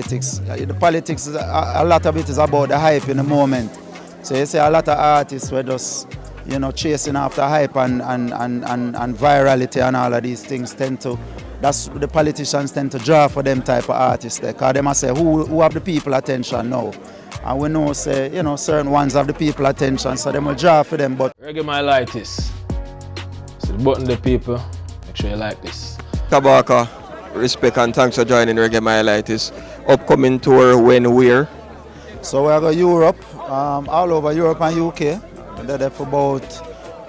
The politics, a lot of it is about the hype in the moment. So you see a lot of artists were just, chasing after hype and virality and all of these things that's the politicians tend to draw for them type of artists there. Because they must say, who have the people attention now? And we know, say, certain ones have the people attention, so they will draw for them. But Reggaemylitis. So the button the people, make sure you like this. Kabaka, respect and thanks for joining Reggaemylitis. Upcoming tour when, where? So we are going to Europe, all over Europe and UK. We're there for about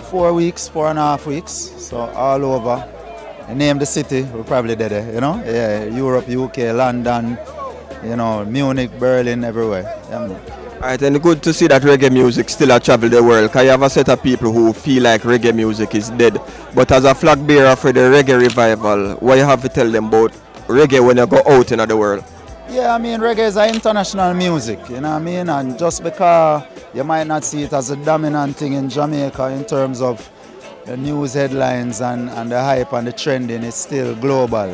4 weeks, 4.5 weeks. So all over. Name the city, we're probably there, Yeah, Europe, UK, London, Munich, Berlin, everywhere. Yeah. Alright, and good to see that reggae music still travel the world. Because you have a set of people who feel like reggae music is dead. But as a flag bearer for the reggae revival, what you have to tell them about reggae when you go out in the world? Yeah, I mean, reggae is an international music, you know what I mean? And just because you might not see it as a dominant thing in Jamaica in terms of the news headlines and the hype and the trending, is still global,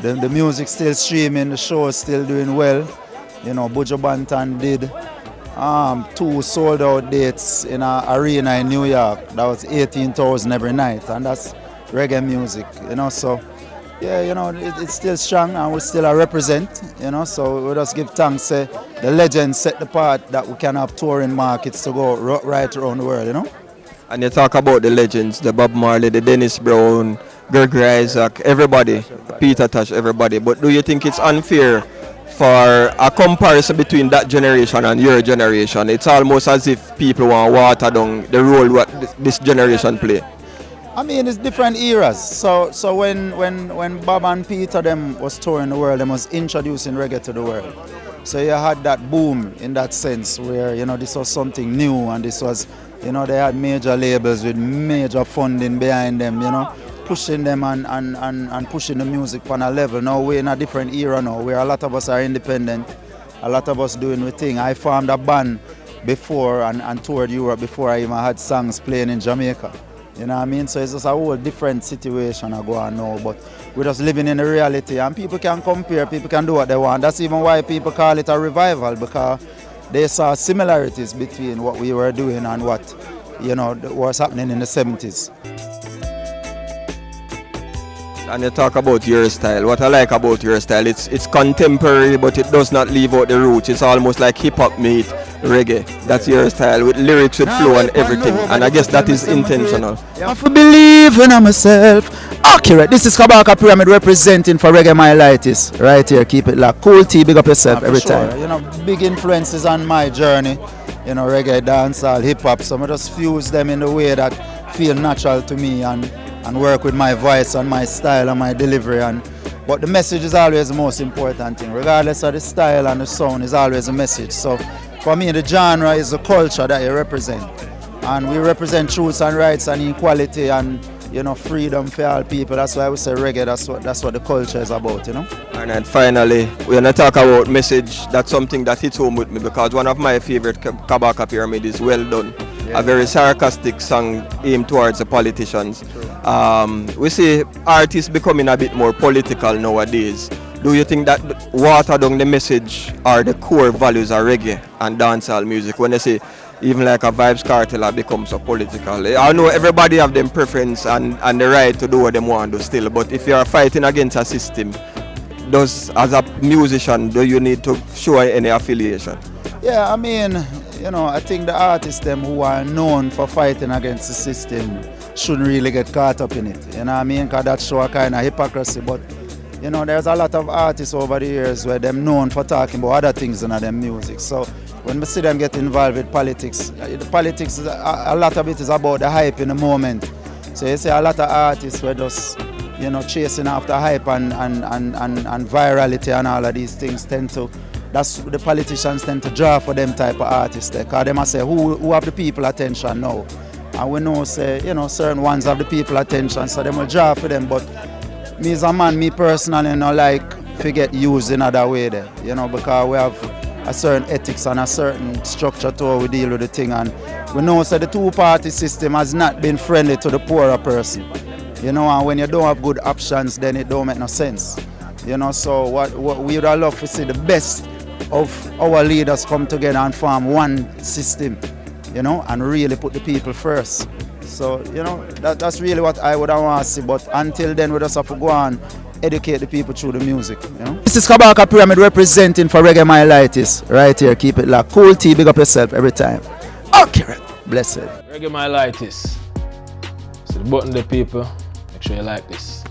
The music still streaming, the show is still doing well. Buju Banton did 2 sold out dates in an arena in New York. That was 18,000 every night, and that's reggae music, So, yeah, it's still strong and we still represent, So we just give thanks. The legends set the part that we can have touring markets to go right around the world, And you talk about the legends, the Bob Marley, the Dennis Brown, Gregory Isaac, everybody, Peter Tosh, everybody. But do you think it's unfair for a comparison between that generation and your generation? It's almost as if people want to water down the role what this generation play. I mean, it's different eras. So when Bob and Peter them was touring the world, they was introducing reggae to the world. So you had that boom in that sense where, this was something new, and this was, they had major labels with major funding behind them, pushing them and pushing the music on a level. Now we're in a different era now where a lot of us are independent, a lot of us doing the thing. I formed a band before and toured Europe before I even had songs playing in Jamaica. You know what I mean? So it's just a whole different situation going on now, but we're just living in the reality, and people can compare, people can do what they want. That's even why people call it a revival, because they saw similarities between what we were doing and what, was happening in the 70s. And you talk about your style. What I like about your style, it's contemporary, but it does not leave out the roots. It's almost like hip-hop meet reggae. That's your style, with lyrics, with flow and everything. And I guess that is intentional. I have to believe in myself. Accurate. This is Kabaka Pyramid representing for Reggaemylitis. Right here, keep it locked. Kool Tea, big up yourself every time. Big influences on my journey. Reggae, dancehall, hip-hop. So I just fuse them in the way that feel natural to me and work with my voice and my style and my delivery. But the message is always the most important thing. Regardless of the style and the sound, is always a message. So for me, the genre is the culture that you represent. And we represent truths and rights and equality and freedom for all people. That's why we say reggae, that's what the culture is about, And then finally, we're going to talk about message. That's something that hits home with me, because one of my favorite Kabaka Pyramid is Well Done. Yeah. A very sarcastic song aimed towards the politicians. We see artists becoming a bit more political nowadays. Do you think that water down the message are the core values of reggae and dancehall music? When they say even like a Vybz Kartel becomes so political. I know everybody have them preference and the right to do what they want to do still, but if you are fighting against a system, as a musician, do you need to show any affiliation? Yeah, I mean, I think the artists them who are known for fighting against the system shouldn't really get caught up in it. You know what I mean? Because that show a kind of hypocrisy. But there's a lot of artists over the years where they're known for talking about other things in their music. So when we see them get involved with politics, the politics, a lot of it is about the hype in the moment. So you see a lot of artists were just, chasing after hype and virality and all of these things that's the politicians tend to draw for them type of artists there. Because they must say, who have the people attention now? And we know, say, certain ones have the people attention, so they will draw for them. But me as a man, me personally, like to get used in other way there, because we have a certain ethics and a certain structure to how we deal with the thing. And we know that the two-party system has not been friendly to the poorer person. And when you don't have good options, then it don't make no sense. You know, so what we would have loved to see the best of our leaders come together and form one system, you know, and really put the people first. So, you know, that's really what I would want to see. But until then, we just have to go and educate the people through the music, you know. This is Kabaka Pyramid representing for Reggaemylitis right here. Keep it locked. Kool Tea, big up yourself every time. Okay, blessed. Reggaemylitis. So the button the people, make sure you like this.